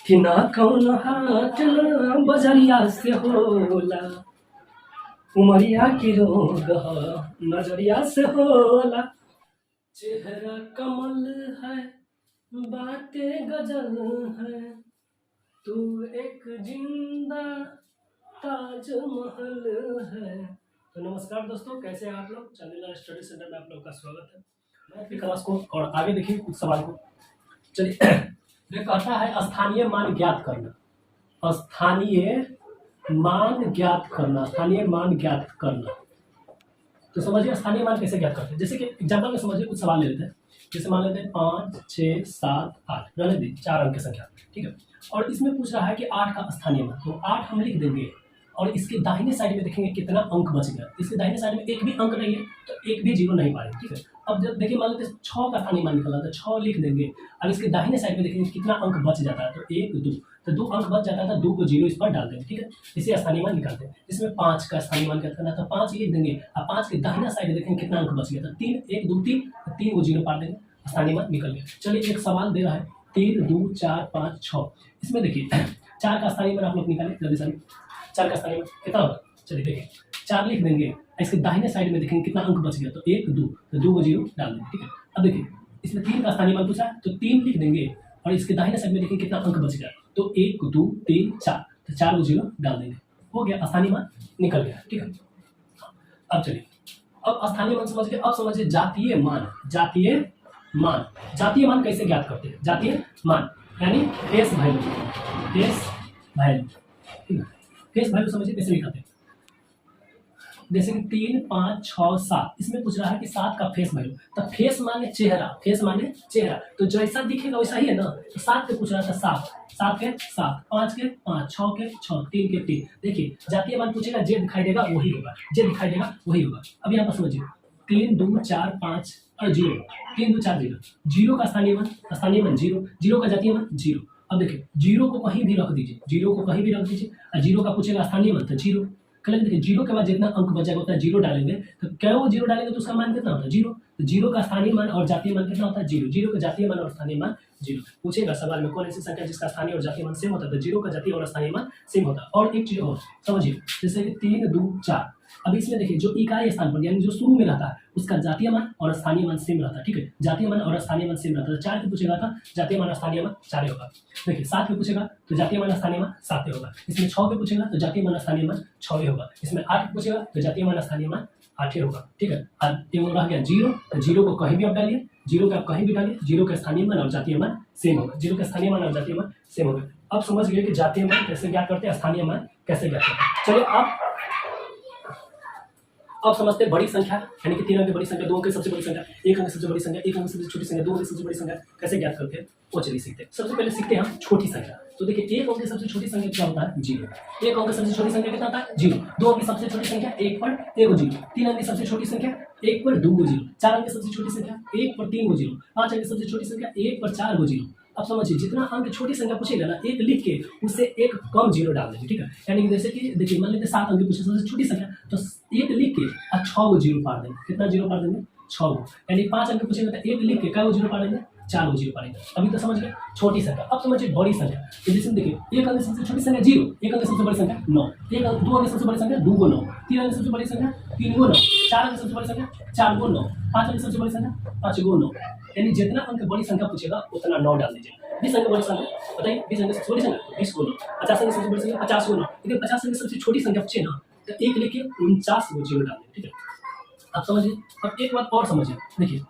कि ना कौन हाट ना बजरिया से होला, उमरिया की रोग नजरिया से होला। चेहरा कमल है, बातें गजल है, तू एक जिंदा ताजमहल है। तो नमस्कार दोस्तों, कैसे हैं आप लोग। चंदेला स्टडी सेंटर में आप लोग का स्वागत है। मैं अपनी क्लास को और आगे देखिए कुछ सवाल को। चलिए ये कहता है स्थानीय मान ज्ञात करना। स्थानीय मान ज्ञात करना। स्थानीय मान ज्ञात करना। तो समझिए स्थानीय मान कैसे ज्ञात करते हैं। जैसे कि एग्जाम्पल में समझिए कुछ सवाल ले लेते हैं। जैसे मान लेते हैं 5, 6, 7, 8 रहने दी 4 अंक की संख्या, ठीक है। और इसमें पूछ रहा है कि 8 का स्थानीय मान, तो 8 हम लिख देंगे और इसके दाहिने साइड में देखेंगे कितना अंक बच गया। इसके दाहिने साइड में एक भी अंक नहीं है तो एक भी जीरो नहीं पाएंगे, ठीक है। अब जब देखिए मान लेते हैं 6 का स्थानीय मान निकला तो 6 लिख देंगे और इसके दाहिने साइड में देखेंगे कितना अंक बच जाता है, तो 1, 2, तो 2 अंक बच जाता है तो 2 को जीरो इस पर डाल देंगे, ठीक है। इसे स्थानीय मान निकालते हैं। इसमें 5 का स्थानीय मान क्या करना है, तो 5 लिख देंगे और 5 के दाहिना साइड देखेंगे कितना अंक बच गया, तो 3, 1, 2, 3, 3 को जीरो पार देंगे, स्थानीय मान निकल गया। चलिए एक सवाल दे रहा है 3, 2, 4, 5, 6। इसमें देखिए 4 का स्थानीय मान आप लोग निकालें जल्दी से। 4 का स्थानीय मान कितना होगा, चलिए देखिए 4 लिख देंगे, इसके दाहिने साइड में देखेंगे कितना अंक बच गया, तो 1, 2, तो 2 को जीरो डाल देंगे, ठीक है। अब देखिए इसमें 3 का स्थानीय मान पूछा है तो 3 लिख देंगे और इसके दाहिने साइड में देखेंगे कितना अंक बच गया, तो 1, 2, 3, 4, तो 4 को जीरो डाल देंगे, हो गया स्थानीय मान निकल गया, ठीक है। अब चलिए अब स्थानीय मान समझ गए। अब समझिए जातीय मान। जातीय मान। जातीय मान कैसे ज्ञात करते हैं। जातीय मान यानी फेस वैल्यू। फेस वैल्यू, ठीक है। फेस वैल्यू समझिए कैसे निकालते हैं। जैसे कि 3, 5, 6, 7, इसमें पूछ रहा है कि 7 का फेस वैल्यू, तो फेस माने चेहरा। फेस माने चेहरा, तो जैसा दिखेगा वैसा ही है ना। तो 7 के पूछ रहा था 7, 7 के 7, 5 के 5, 6 के 6, 3 के 3। देखिए जातीय मान पूछेगा, जे दिखाई देगा वही होगा, जे दिखाई देगा वही होगा। अब यहाँ पर समझिए 3, 2, 4, 5 और 0, 3, 2, 4, 0, 0 का स्थानीय मान 0, 0 का जातीय मान 0। अब देखिए 0 को कहीं भी रख दीजिए, 0 को कहीं भी रख दीजिए और 0 का पूछेगा स्थानीय मान तो 0। कल देखिए 0 के बाद जितना अंक बच जाएगा उतना 0 डालेंगे, तो क्या वो 0 डालेंगे तो उसका मान कितना होता है 0। तो 0 का स्थानीय मान और जातीय मान कितना होता है 0। 0 का जातीय मान और स्थानीय मान 0। पूछेगा सवाल में कौन ऐसी संख्या जिसका स्थानीय और जातीय मान सेम होता है, तो 0 का जातीय और स्थानीय मान सेम होता है। और एक चीज और समझिए, जैसे कि 3, 2, 4, अब इसमें देखिए जो इकाई स्थान पर यानी जो शुरू में रहता है उसका जातीय मान और स्थानीय मान सेम रहता है, ठीक है। जातीय मान और स्थानीय मान सेम रहता है। 4 के पूछेगा था जातीय मान और स्थानीय मान 4 होगा। देखिए 7 के पूछेगा तो जातीय मान और स्थानीय मान 7 होगा। इसमें 6 के पूछेगा तो जातीय मान और स्थानीय मान 6 होगा। इसमें 8 के पूछेगा तो जातीय मान और स्थानीय मान 8 होगा, ठीक है। अब ये रह गया 0, तो 0 को कहीं भी आप डालिए, 0 को आप कहीं भी डालिए, 0 का स्थानीय मान और जातीय मान सेम होगा। 0 का स्थानीय मान और जातीय मान सेम होगा। अब समझ गए कि जातीय मान कैसे ज्ञात करते हैं, स्थानीय मान कैसे ज्ञात करते हैं। चलिए अब समझते हैं बड़ी संख्या यानी कि 3 अंक की बड़ी संख्या, 2 अंक की सबसे बड़ी संख्या, 1 अंक की सबसे बड़ी संख्या, 1 अंक की सबसे छोटी संख्या, 2 अंक की सबसे बड़ी संख्या कैसे ज्ञात करते हैं वो चलिए सीखते हैं। सबसे पहले सीखते हैं हम छोटी संख्या। तो देखिए 1 अंक की सबसे छोटी संख्या क्या होता है 0। 1 अंक की सबसे छोटी संख्या कितना होता है 0। 2 अंक की सबसे छोटी संख्या 1 पर 1 0। 3 अंक की सबसे छोटी संख्या 1 पर 2 0। 4 अंक की सबसे छोटी संख्या 1 पर 3 0। 5 अंक की सबसे छोटी संख्या 1 पर 4 0। अब समझिए जितना अंक छोटी संख्या पूछेगा ना, एक लिख के उससे एक कम 0 डाल देंगे, ठीक है। यानी कि जैसे कि देखिए मान लेते 7 अंक पूछे सबसे छोटी संख्या, तो एक लिख के और 6 को 0 पार देंगे। कितना 0 पार देंगे 6 को। यानी 5 अंक पूछेगा तो एक लिख के क्या 0 पार देंगे 4 को 0 पारेंगे। अभी तो समझ गए छोटी संख्या। अब समझिए बड़ी संख्या। तो जैसे देखिए 1 अंक सबसे छोटी संख्या 0, 1 अंक सबसे बड़ी संख्या 9, 2 अंक सबसे बड़ी संख्या 2 को 9, 3 अंक सबसे बड़ी संख्या 3 को 9, 4 अंक सबसे बड़ी संख्या 4 को 9, 5 अंक सबसे बड़ी संख्या 5 को 9। यानी जितना अंक बड़ी संख्या पूछेगा उतना 9 डाल दीजिए। 20 अंक बड़ी संख्या बताइए, 20 अंक सबसे बड़ी संख्या 20 को 9, 50 अंक सबसे बड़ी संख्या 50 को 9। लेकिन 50 अंक सबसे छोटी संख्या पूछे ना तो एक लेके 49 को 0 डाल दें, ठीक है। अब समझिए। अब एक बात और समझिए, देखिए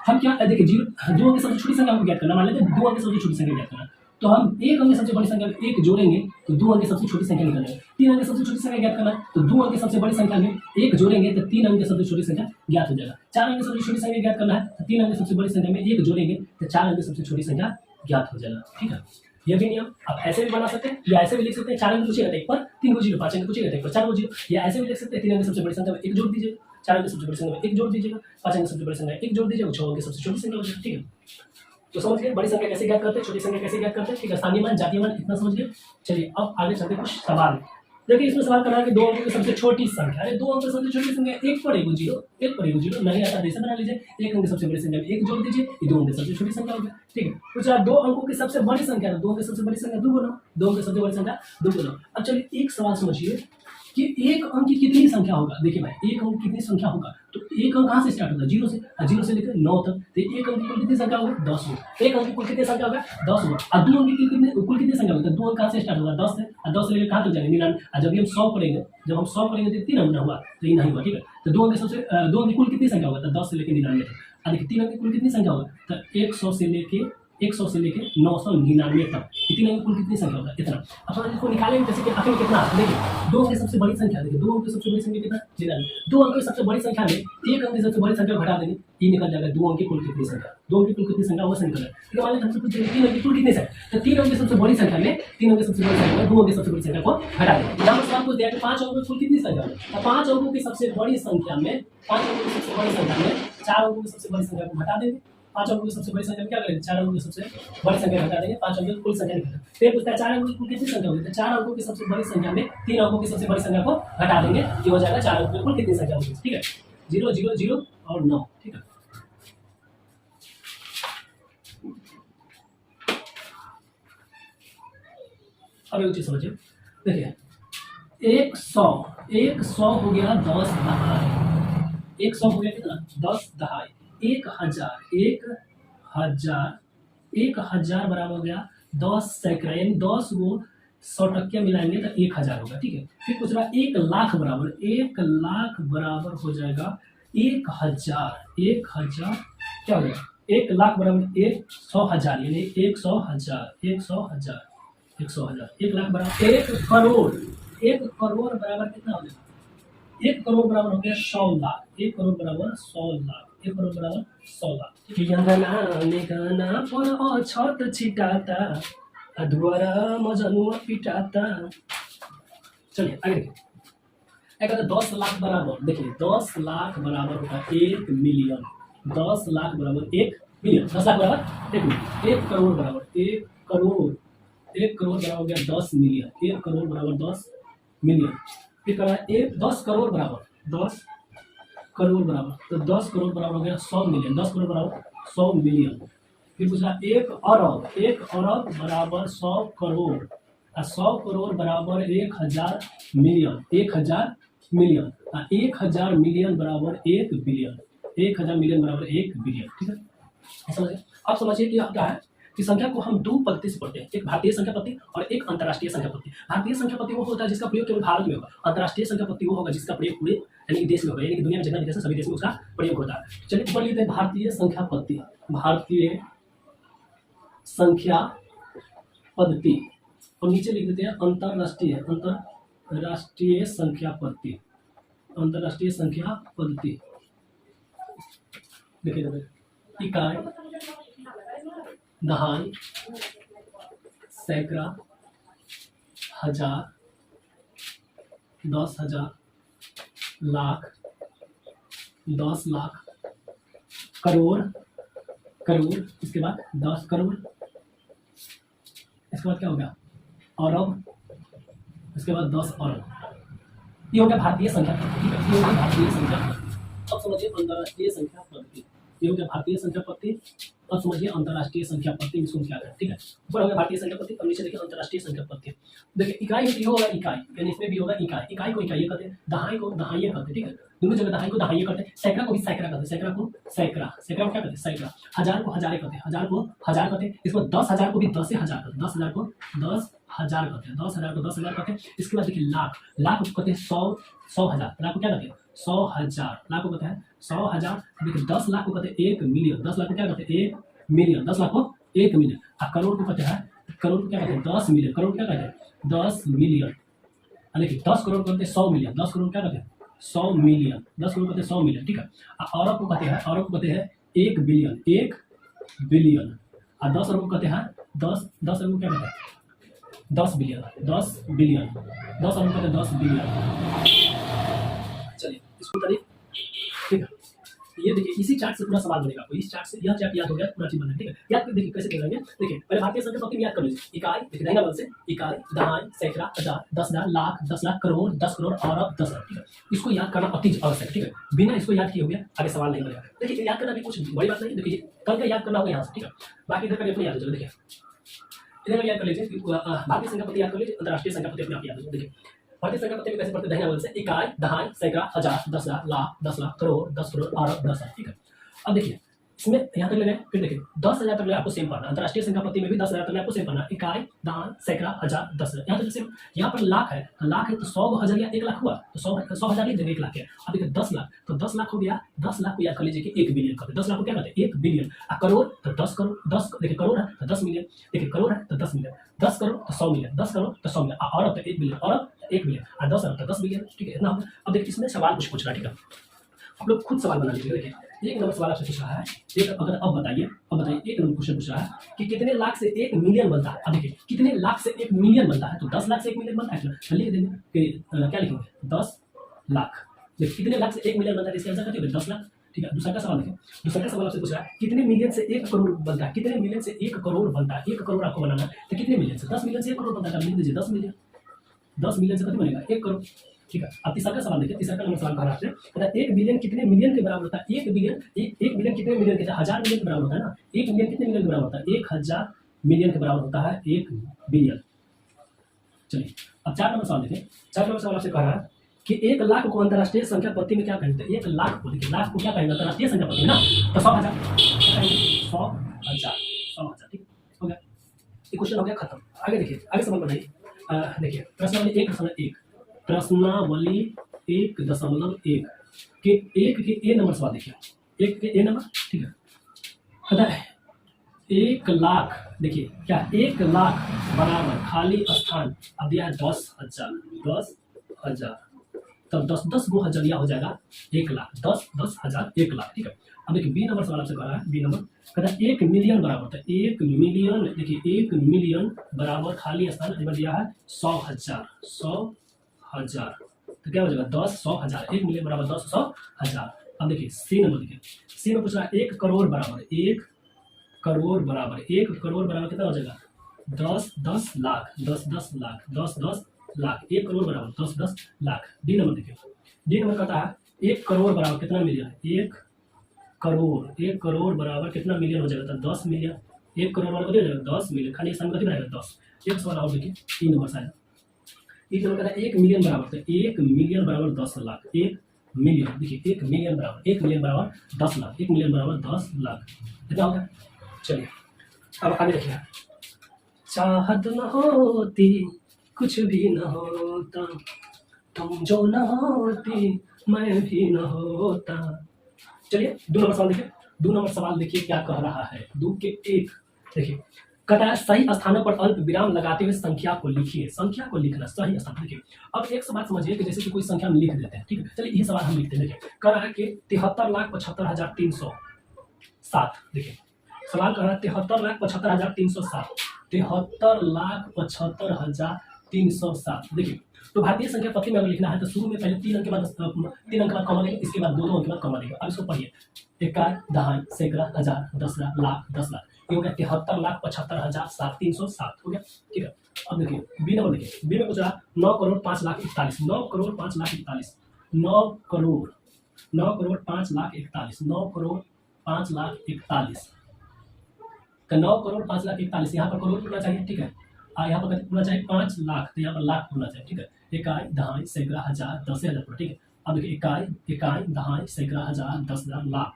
हम क्या देखिए 2 अंक सबसे छोटी संख्या हमको ज्ञात करना। मान लेते हैं 2 अंक सबसे छोटी संख्या ज्ञात करना, तो हम 1 अंक सबसे बड़ी संख्या में 1 जोड़ेंगे तो 2 अंक सबसे छोटी संख्या निकलेगी। 3 अंक सबसे छोटी संख्या ज्ञात करना है तो 2 अंक सबसे बड़ी संख्या में 1 जोड़ेंगे तो 3 अंक सबसे छोटी संख्या ज्ञात हो जाएगा। 4 अंक सबसे छोटी संख्या ज्ञात करना है तो 3 अंक सबसे बड़ी संख्या में 1 जोड़ेंगे तो 4 अंक सबसे छोटी संख्या ज्ञात हो जाएगा, ठीक है। ये भी नियम आप ऐसे भी बना सकते हैं या ऐसे भी लिख सकते हैं। 4 अंक पूछेगा तो 1 पर 3 को 0, 5 अंक पूछेगा तो 1 पर 4 को 0, या ऐसे भी लिख सकते हैं 3 अंक सबसे बड़ी संख्या में 1 जोड़ दीजिए, 4 अंक सबसे बड़ी संख्या में 1 जोड़ दीजिएगा, 5 अंक सबसे बड़ी संख्या 1 जोड़ दीजिएगा, 6 अंक सबसे छोटी संख्या हो जाएगी, ठीक है। तो समझ गए बड़ी संख्या कैसे ज्ञात करते हैं, छोटी संख्या कैसे ज्ञात करते हैं, ठीक है। स्थानीय मान जातीय मान इतना समझ गए। चलिए अब आगे चलते कुछ सवाल। देखिए इसमें सवाल कर रहा है कि दो अंकों की सबसे छोटी संख्या, अरे दो अंकों की सबसे छोटी संख्या एक पर एक जीरो, एक पर एक जीरो नहीं आता जैसे बना लीजिए, एक अंक की सबसे बड़ी संख्या में एक जोड़ दीजिए, ये दो अंक की सबसे छोटी संख्या हो गया। ठीक है, कुछ दो अंकों की सबसे बड़ी संख्या, दो अंक की सबसे बड़ी संख्या दो गुना, दो अंक की सबसे बड़ी संख्या दो गुना। अब चलिए एक सवाल समझिए कि एक अंक की कितनी संख्या होगा। देखिए भाई एक अंक कितनी संख्या होगा, तो एक अंक कहाँ से स्टार्ट होता है, जीरो से, जीरो से लेकर 9 तक, तो एक अंक की कुल कितनी संख्या होगी 10 होगी। एक अंक की कुल कितनी संख्या होगा 10 होगा, और दो अंक की कुल कितनी संख्या होगी, दो अंक कहाँ से स्टार्ट होगा 10 से, और 10 से लेकर कहाँ तक जाएंगे 99, और जब हम 100 करेंगे, जब हम 100 करेंगे तो 3 अंक ना हुआ, तो ये नहीं हुआ। ठीक है, तो दो अंक सबसे दो अंक की कुल कितनी संख्या होगा, तो 10 से लेकर 99 तक, और देखिए 3 अंक की कुल कितनी संख्या होगा, तो 100 से लेके 999 तक, इतनी अंक कुल कितनी संख्या होगा इतना। अब हम इसको निकालेंगे जैसे कि आखिर में कितना, देखिए दो अंक की सबसे बड़ी संख्या, देखिए दो अंक की सबसे बड़ी संख्या कितना 99, दो अंक की सबसे बड़ी संख्या में एक अंक की सबसे बड़ी संख्या घटा देंगे, ये निकल जाएगा दो अंक की कुल कितनी संख्या, दो अंक की कुल कितनी संख्या वो निकल जाएगा। तो मान लीजिए हमसे पूछेंगे तीन अंक की कुल कितनी संख्या, तो तीन अंक की सबसे बड़ी संख्या में तीन अंक की सबसे बड़ी संख्या में दो अंक की सबसे बड़ी संख्या को घटा देंगे। यहाँ पर आपको दिया कि पांच अंकों की कुल कितनी संख्या है, तो पांच अंकों की सबसे बड़ी संख्या में पांच अंकों की सबसे बड़ी संख्या में चार अंकों की सबसे बड़ी संख्या को घटा देंगे, पांच अंकों की सबसे बड़ी संख्या क्या करेंगे, चार अंकों की सबसे बड़ी संख्या घटा देंगे, पांच अंकों की कुल संख्या निकलेगी। फिर पूछता है चार अंकों की कुल कितनी संख्या होगी, तो चार अंकों की सबसे बड़ी संख्या में तीन अंकों की सबसे बड़ी संख्या को घटा देंगे, ये हो जाएगा चार अंकों की कुल कितनी संख्या होगी। ठीक है, 0 0 0 और 9। ठीक है, अब एक चीज समझिए, देखिए 100 हो गया 10 दहाई, 100 हो गया कितना 10 दहाई, 1000 बराबर हो गया 10 सैकड़ा, यानी 10 को 100 टक्के मिलाएंगे तो 1000 होगा। ठीक है, फिर कुछ रहा 1 लाख बराबर हो जाएगा 1000 क्या हो जाएगा 1 लाख बराबर 100,000, यानी 100,000 1 लाख बराबर 1 करोड़ बराबर कितना हो जाएगा, 1 करोड़ बराबर हो गया 100 लाख, 1 करोड़ बराबर 100 लाख, 1 करोड़ बराबर 100 लाख। गाना पर छत छिटाता अधुआरा मजनुआ पिटाता। चलिए आगे देखिए, एक 10 लाख बराबर, देखिए 10 लाख बराबर होगा 1 मिलियन, 10 लाख बराबर 1 मिलियन, 10 लाख बराबर 1 मिलियन, 1 करोड़ बराबर 1 करोड़, 1 करोड़ बराबर हो गया 10 मिलियन, 1 करोड़ बराबर 10 मिलियन। फिर करा 10 करोड़ बराबर 10 करोड़ बराबर, तो 10 करोड़ बराबर हो गया 100 मिलियन, 10 करोड़ बराबर 100 मिलियन। फिर पूछा 1 अरब बराबर 100 करोड़, और 100 करोड़ बराबर 1000 मिलियन, 1000 मिलियन, और 1000 मिलियन बराबर 1 बिलियन, 1000 मिलियन बराबर 1 बिलियन। ठीक है, समझिए। अब समझिए कि क्या है कि संख्या को हम दो पद्धति से पढ़ते हैं, एक भारतीय संख्या पद्धति और एक अंतर्राष्ट्रीय संख्या पद्धति। भारतीय संख्या पद्धति वो होता है जिसका प्रयोग केवल भारत में होगा, अंतर्राष्ट्रीय संख्या पद्धति वो होगा जिसका प्रयोग पूरे यानी कि देश में होगा, यानी कि दुनिया में जितना भी देश है सभी देश में उसका प्रयोग होता है। चलिए ऊपर लिखते हैं भारतीय संख्या पद्धति, भारतीय संख्या पद्धति, और नीचे लिख देते हैं अंतर्राष्ट्रीय संख्या पद्धति, अंतर्राष्ट्रीय संख्या पद्धति। देखिए इकाई, दहाई, सैकड़ा, हजार, 10,000, लाख, 10 लाख, करोड़, इसके बाद 10 करोड़, इसके बाद क्या हो गया अरब, इसके बाद 10 अरब। ये हो गया भारतीय संख्या पद्धति, ये हो गया भारतीय संख्या पद्धति। अब समझिए अंतर्राष्ट्रीय संख्या पद्धति, ये हो गया भारतीय संख्या पद्धति। अब समझिए अंतर्राष्ट्रीय संख्या पद्धति इसको क्या है। ठीक है, ऊपर हो गया भारतीय संख्या पद्धति, अब नीचे देखिए अंतर्राष्ट्रीय संख्या पद्धति। देखिए इकाई ये होगा इकाई, यानी इसमें भी होगा इकाई, इकाई को इकाई कहते हैं, दहाई को दहाई कहते हैं। ठीक है, दोनों जगह दहाई को दहाई कहते हैं, सैकड़ा को भी सैकड़ा कहते हैं, सैकड़ा को सैकड़ा को क्या कहते हैं सैकड़ा, हजार को हजारे कहते हैं, हजार को हजार कहते हैं, इसको 10,000 को भी 10,000 कहते हैं, 10,000 को 10,000 कहते हैं, 10,000 को 10,000 कहते हैं। इसके बाद देखिए लाख, लाख को कहते हैं 100,000, लाख को क्या कहते हैं 100,000, लाख को कहते हैं 100,000। देखिए 10 लाख को कहते हैं 1 मिलियन, 10 लाख को क्या कहते हैं 1 मिलियन, 10 लाख को 1 मिलियन। और करोड़ को कहते हैं, करोड़ को क्या कहते हैं 10 मिलियन, करोड़ क्या कहते हैं 10 मिलियन। देखिए 10 करोड़ कहते हैं 100 मिलियन, 10 करोड़ क्या कहते हैं 100 मिलियन, 10 करोड़ कहते हैं 100 मिलियन। ठीक है, और अरब को कहते हैं, अरब को कहते हैं 1 बिलियन, 1 बिलियन। और 10 अरब को कहते हैं 10 अरब को क्या कहते हैं 10 बिलियन, 10 बिलियन, 10 अरब को कहते हैं 10 बिलियन। चलिए इसको करिए। ठीक है, ये देखिए इसी चार्ट से पूरा सवाल बनेगा आपको। इस चार्ट से यह चार्ट याद हो गया, पूरा चीज बना है, ठीक है। याद देखिए कैसे करेंगे, देखिए पहले भारतीय संख्या पत्ती में याद कर लीजिए। इकाई देखिए दाहिना बगल से इकाई, दहाई, सैकड़ा, हजार, 10,000, लाख, 10 लाख, करोड़, 10 करोड़, अरब, 10 अरब, ठीक है। इसको याद करना अति आवश्यक, ठीक है। बिना इसको याद किए हो गया आगे सवाल नहीं बनेगा। देखिए याद करना भी कुछ बड़ी बात नहीं, देखिए कल का याद करना होगा यहाँ से, ठीक है। बाकी इधर का अपने याद हो जाएगा। देखिए इधर याद कर लीजिए, भारतीय संख्या पत्ती याद कर लीजिए, अंतर्राष्ट्रीय संख्या पत्ती अपने आप याद हो जाएगा। देखिए भारतीय संख्या पत्ती में कैसे पढ़ते हैं, दाहिना बगल से इकाई, दहाई, सैकड़ा, हजार, 10,000, लाख, 10 लाख, करोड़, 10 करोड़, अरब, 10 अरब, ठीक है। अब देखिए इसमें यहाँ तक ले गए, फिर देखिए 10,000 तक ले आपको सेम पढ़ना, अंतर्राष्ट्रीय संख्या पत्ती में भी 10,000 तक ले आपको सेम पढ़ना, इकाई, दहाई, सैकड़ा, हजार, 10 हजार, यहाँ तक सेम। यहाँ पर लाख है तो लाख है तो 100 हजार या 1 लाख हुआ तो 100,000 लिख देंगे, 1 लाख है। अब देखिए 10 लाख तो 10 लाख हो गया, 10 लाख को याद कर लीजिए कि 1 बिलियन करते हैं, 10 लाख को क्या कहते हैं 1 बिलियन। अब करोड़ तो 10 करोड़, 10 देखिए करोड़ है तो 10 मिलियन, देखिए करोड़ है तो 10 मिलियन, 10 करोड़ तो 100 मिलियन, 10 करोड़ तो 100 मिलियन, अरब तो 1 बिलियन, अरब 1 बिलियन, और 10 अरब तो 10 बिलियन, ठीक है इतना होगा। अब देखिए इसमें सवाल कुछ पूछ रहा है, ठीक है। आप लोग खुद सवाल बना लीजिए। देखिए एक नंबर सवाल आपसे पूछ रहा है, एक अगर अब बताइए एक नंबर क्वेश्चन पूछ रहा है कि कितने लाख से 1 मिलियन बनता है। अब देखिए कितने लाख से 1 मिलियन बनता है, तो 10 लाख से 1 मिलियन बनता है, तो लिख देंगे कि क्या लिखेंगे 10 लाख। देखिए कितने लाख से 1 मिलियन बनता है, इसका आंसर करते हैं 10 लाख, ठीक है। दूसरा का सवाल देखिए, दूसरा का सवाल आपसे पूछ रहा है कितने मिलियन से 1 करोड़ बनता है, कितने मिलियन से 1 करोड़ बनता है। 1 करोड़ आपको बनाना है तो कितने मिलियन से, 10 मिलियन से 1 करोड़ बनता है, लिख दीजिए 10 मिलियन, 10 मिलियन से कितना बनेगा 1 करोड़, ठीक है। अब तीसरा का सवाल देखिए, तीसरा का नंबर सवाल कहा आपसे, मतलब 1 बिलियन कितने मिलियन के बराबर होता है। 1 बिलियन 1 बिलियन कितने मिलियन के, 1000 मिलियन के बराबर होता है ना। 1 मिलियन कितने मिलियन के बराबर होता है, 1000 मिलियन के बराबर होता है 1 बिलियन। चलिए अब 4 नंबर सवाल देखिए, 4 नंबर सवाल आपसे कह रहा है कि 1 लाख को अंतर्राष्ट्रीय संख्या पत्ती में क्या कहेंगे, 1 लाख को, देखिए लाख को क्या कहेंगे अंतर्राष्ट्रीय संख्या पत्ती में ना, तो 100,000, 100,000, ठीक हो गया। ये क्वेश्चन हो गया खत्म। आगे देखिए, आगे सवाल बनाइए। देखिए प्रश्नावली 1.1, प्रश्नावली 1.1 के 1 के ए नंबर सवाल देखिए, 1 के ए नंबर, ठीक है। कहता है 1 लाख, देखिए क्या 1 लाख बराबर खाली स्थान, अब दिया है 10,000, 10,000, तब 10 गो हजरिया हो जाएगा 1 लाख, 10,000 1 लाख, ठीक है। अब देखिए बी नंबर सवाल आपसे कह रहा है, बी नंबर कहता है 1 मिलियन बराबर होता है 1 मिलियन, देखिए 1 मिलियन बराबर खाली स्थान दिया है 100,000, 100,000, तो क्या हो जाएगा 10, 100,000, 1 मिलियन बराबर 10, 100,000। अब देखिए सी नंबर, देखिए सी में पूछ रहा है 1 करोड़ बराबर, 1 करोड़ बराबर, 1 करोड़ बराबर कितना हो जाएगा 10 लाख, 10 लाख, 10 लाख, 1 करोड़ बराबर 10 लाख। डी नंबर देखिए, डी नंबर कहता है 1 करोड़ बराबर कितना मिलियन, 1 करोड़ बराबर कितना मिलियन हो जाएगा, 10 मिलियन, 1 करोड़ बराबर कितना हो जाएगा 10 मिलियन, खाली स्थान कितना रहेगा 10। एक सवाल और देखिए 3 नंबर से आया, 1 नंबर कहता है 1 मिलियन बराबर, तो 1 मिलियन बराबर 10 लाख, 1 मिलियन, देखिए 1 मिलियन बराबर, 1 मिलियन बराबर 10 लाख, 1 मिलियन बराबर 10 लाख, कितना हो गया। चलिए अब आगे देखिए, चाहत न होती कुछ भी न होता, तुम जो न होती मैं भी न होता। चलिए 2 नंबर सवाल देखिए, 2 नंबर सवाल देखिए क्या कह रहा है, 2 के 1 देखिए, कहता है सही स्थानों पर अल्प विराम लगाते हुए संख्या को लिखिए, संख्या को लिखना सही स्थान। देखिए अब एक बात समझिए कि जैसे कि कोई संख्या हम लिख देते हैं, ठीक है। चलिए ये सवाल हम लिखते हैं, देखिए कह रहा है कि 73,75,307, देखिए सवाल कर रहा है 73,75,307, 73,75,307। देखिए तो भारतीय संख्या पत्ती में अगर लिखना है तो शुरू में पहले 3 अंक के बाद 3 अंक के बाद कॉमा देंगे, इसके बाद 2 अंक के बाद कॉमा देंगे। अब इसको पढ़िए, इकाई, दहाई, सैकड़ा, हजार, 10 लाख, लाख, 10 लाख, ये हो गया 73,75,307 हो गया, ठीक है। अब देखिए बी नंबर, देखिए बी में पूछ रहा 9 करोड़ 5 लाख 41, 9 करोड़ 5 लाख 41, 9 करोड़ 5 लाख 41, 9 करोड़ 5 लाख 41, तो 9 करोड़ 5 लाख 41, यहाँ पर करोड़ होना चाहिए, ठीक है। यहाँ पर होना चाहिए 5 लाख, तो यहाँ पर लाख होना चाहिए, ठीक है। इकाई, दहाई, सैकड़ा, हजार, 10,000, ठीक है। अब देखिए इकाई, दहाई, सैकड़ा, हजार, 10,000, लाख,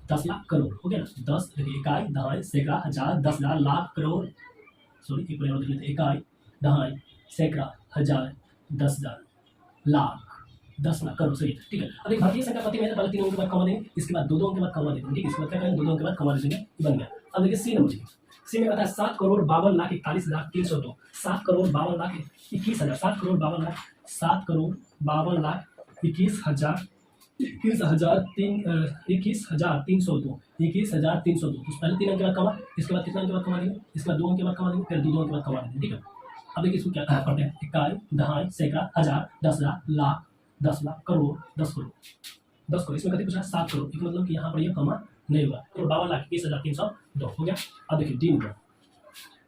10 लाख, करोड़ हो गया ना। 10 देखिए इकाई, दहाई, सैकड़ा, हजार, 10,000, लाख, करोड़, सॉरी एक बार देख लेते हैं, इकाई, दहाई, सैकड़ा, हजार, 10,000, लाख, 10 लाख, करोड़, सही है, ठीक है। अब एक भारतीय संख्या पत्ती में पहले 3 अंक के बाद कॉमा देंगे, इसके बाद 2 अंक के बाद कॉमा देंगे, ठीक है। इसके बाद क्या करेंगे 2 अंक के बाद कॉमा देंगे, बन गया। अब देखिए सी नंबर, सी में कहता है 7 करोड़ 52,41,302, 7 करोड़ 52,21,000, 7 करोड़ 52,00,000, 7 करोड़ 52,21,000, 21,302, 21,302। तो पहले 3 अंक के बाद कमा, इसके बाद कितना अंक के बाद कमा देंगे, इसके बाद 2 अंक के बाद कमा देंगे, फिर 2 अंक के बाद कमा देंगे, ठीक है। अब देखिए इसको क्या पढ़ते हैं, इकाई, दहाई, सैकड़ा, हजार, 10,000, लाख, 10 लाख, करोड़, 10 करोड़, 10 करोड़, इसमें कति पूछा 7 करोड़, इसका मतलब कि यहाँ पर ये कमा नहीं हुआ। तो 52,20,302 हो गया। अब देखिए डी नंबर,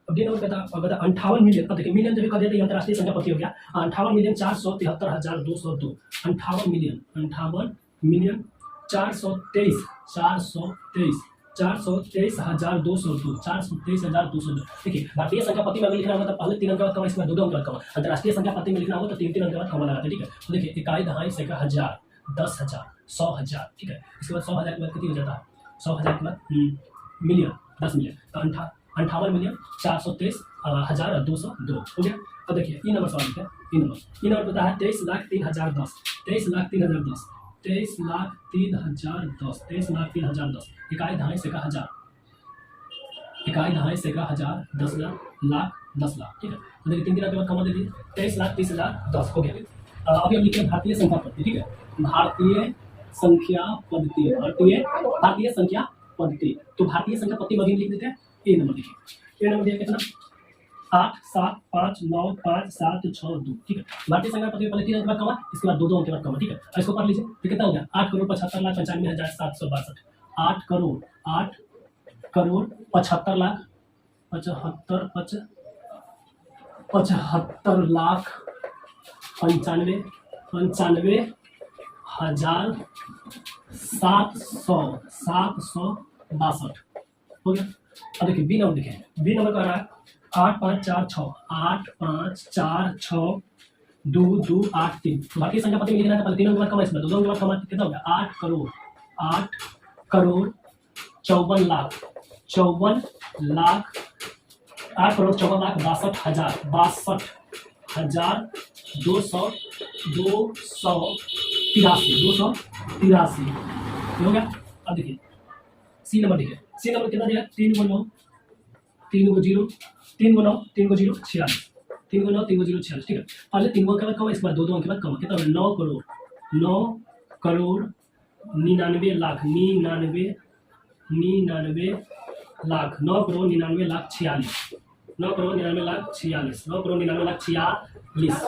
अब डी नंबर कहता अगर 58 मिलियन, अब देखिए मिलियन जब कर देते अंतर्राष्ट्रीय संख्या पति हो गया 58,473,202, 58 मिलियन 423,202, 423,202। देखिए भारतीय संख्या पति में अगर लिखना होगा तो पहले 3 अंक के बाद कमा, इसके बाद 2 अंक के बाद कमा। अंतर्राष्ट्रीय संख्या पति में लिखना होगा तो 3 अंक के बाद कमा लगाते हैं, ठीक है। तो देखिए इकाई, दहाई, सैकड़ा, हजार, 10,000, 100,000, ठीक है। इसके बाद 100,000 के बाद कितनी हो जाता है, 100,000 के बाद मिलियन, 10 मिलियन, तो 58,423,202 हो गया। अब देखिए ई नंबर सवाल है, ई नंबर पता है 23,03,010, 23,03,010, 23,03,010, 23,03,010, इकाई, दहाई, सैकड़ा, हजार, इकाई, दहाई, सैकड़ा, हजार, 10 लाख, लाख, 10 लाख, ठीक है। तो देखिए 3 दिन के बाद कमा दे दीजिए 23,30,10 हो गया। अभी हम लिखते हैं भारतीय संख्या पद्धति, ठीक है। भारतीय संख्या पद्धति, भारतीय संख्या पद्धति, तो भारतीय संख्या पद्धति में भी लिख देते हैं। ए नंबर देखिए, ए नंबर दिया कितना 8, 7, 5, 9, 5, 7, 6, 2, ठीक है। भारतीय संख्या पद्धति पहले 3 अंक के बाद कमा, इसके बाद 2 अंक के बाद कमा, ठीक है। इसको पढ़ लीजिए तो कितना हो गया 8,75,95,762, 8 करोड़ 75 लाख 95,95,762 हो गया। अब देखिए बी नंबर, देखिए बी नंबर कह रहा है 8,5,4,6, 8,5,4,6, 2,2,8,3। भारतीय संख्या पद्धति में लिखना है पहले 3 अंक के बाद कमा, इसमें 2 अंक के बाद कमा, कितना हो गया 8 करोड़ 54 लाख 54 लाख 8,62,62,283 हो गया। अब देखिए सी नंबर, देखिए सी नंबर कितना दिया 3 × 9 3 × 0 3 × 9 3 × 0 46, 3 × 9 3 × 0 46, ठीक है। पहले 3 अंक के बाद कमा, इसके बाद 2 अंक के बाद कमा, कितना हो गया 9 करोड़ 99 लाख 99 लाख 9 करोड़ 99 लाख 46, 9 करोड़ 99 लाख 46, 9 करोड़ 99 लाख 46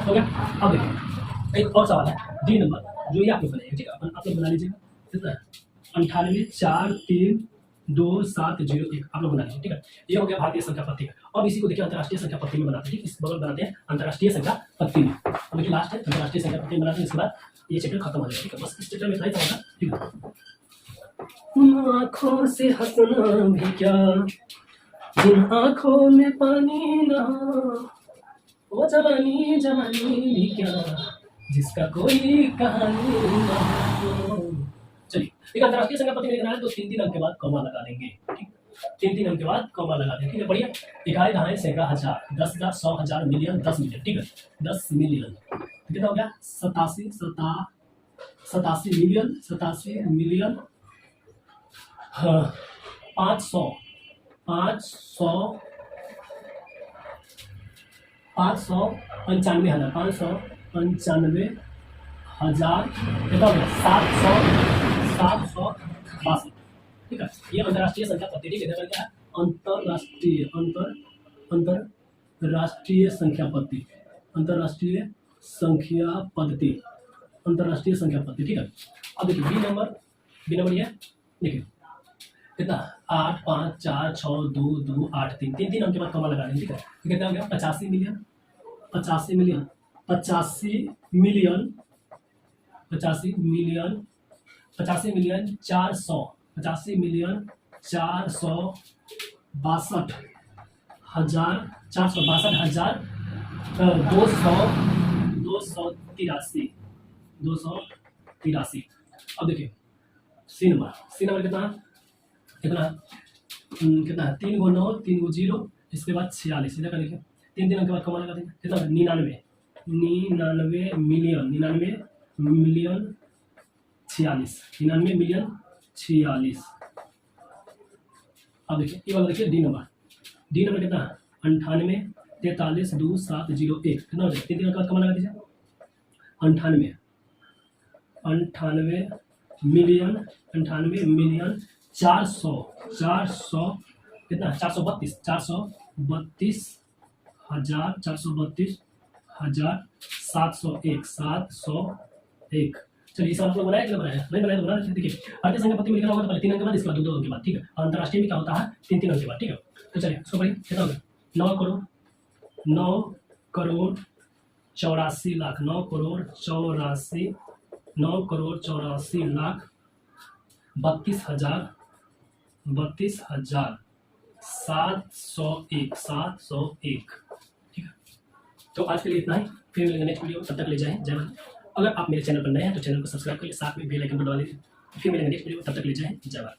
हो गया। अब देखिए एक और सवाल है डी नंबर, जो ये आप लोग बनाइए, ठीक है। आप लोग बना लीजिएगा कितना 98,4,3,2,7,0,1 आप लोग बना लीजिए, ठीक है। ये हो गया भारतीय संख्या पद्धति। अब इसी को देखिए अंतर्राष्ट्रीय संख्या पद्धति में बनाते हैं, ठीक, इस बगल बनाते हैं अंतर्राष्ट्रीय संख्या पद्धति में। अब देखिए लास्ट है अंतर्राष्ट्रीय संख्या पद्धति में बनाते हैं, इसके बाद ये चैप्टर खत्म हो जाएगा, ठीक है। बस इस चैप्टर में इतना ही था, ठीक है। आँखों से हंसना भी क्या, जिन आँखों में पानी ना, वो जवानी भी क्या, जिसका कोई कहानी ना हो। चलिए एक अंतर्राष्ट्रीय संख्या पद्धति में लिखना है तो 3 अंक के बाद कॉमा लगा देंगे, ठीक, 3 अंक के बाद कॉमा लगा देंगे, ठीक है। बढ़िया। इकाई, दहाई, सैकड़ा, हजार, 10,000, 100,000, मिलियन, 10 मिलियन, ठीक है। 10 मिलियन कितना हो गया 87 मिलियन हाँ 595,000 कितना हो गया 762, ठीक है। ये अंतर्राष्ट्रीय संख्या पद्धति, ठीक है। क्या है अंतर्राष्ट्रीय संख्या पद्धति, अंतर्राष्ट्रीय संख्या पद्धति, ठीक है। अब देखिए बी नंबर ये देखिए कितना 8, 5, 4, 6, 2, 2, 8, 3 अंक के बाद कॉमा लगा देंगे, ठीक है। तो कितना हो गया 85 मिलियन 400 462,000 283। अब देखिए सी नंबर कितना है 3 × 9 3 × 0, इसके बाद 46, इधर का देखिए 3 अंक के बाद कॉमा लगा देंगे, कितना 99 मिलियन 46, 99 मिलियन 46। अब देखिए ये वाला देखिए डी नंबर कितना 98,43,2,7,0,1 कितना हो जाएगा 3 अंक के बाद कॉमा लगा दीजिए 98 मिलियन 400 कितना 432,701 चलिए इस सवाल आप लोग बनाया कि नहीं बनाया? नहीं बनाया तो बना देखिए, भारतीय संख्या पत्ती में लिखा होगा तो पहले 3 अंक के बाद, इसके बाद 2 अंक के बाद, ठीक है। और अंतर्राष्ट्रीय में क्या होता है? 3 अंक के बाद, ठीक है। तो चलिए इसको पढ़िए, कितना होगा? 9,84,00,000, 9,84,00,32,701 ठीक है। तो आज के लिए इतना ही, फिर मिलेंगे नेक्स्ट वीडियो, तब तक ले जाए जय हिंद। अगर आप मेरे चैनल पर नए हैं तो चैनल को सब्सक्राइब करिए, साथ में बेल आइकन को दबा दीजिए। फिर मिलेंगे नेक्स्ट वीडियो, तब तक ले जाए जय भारत।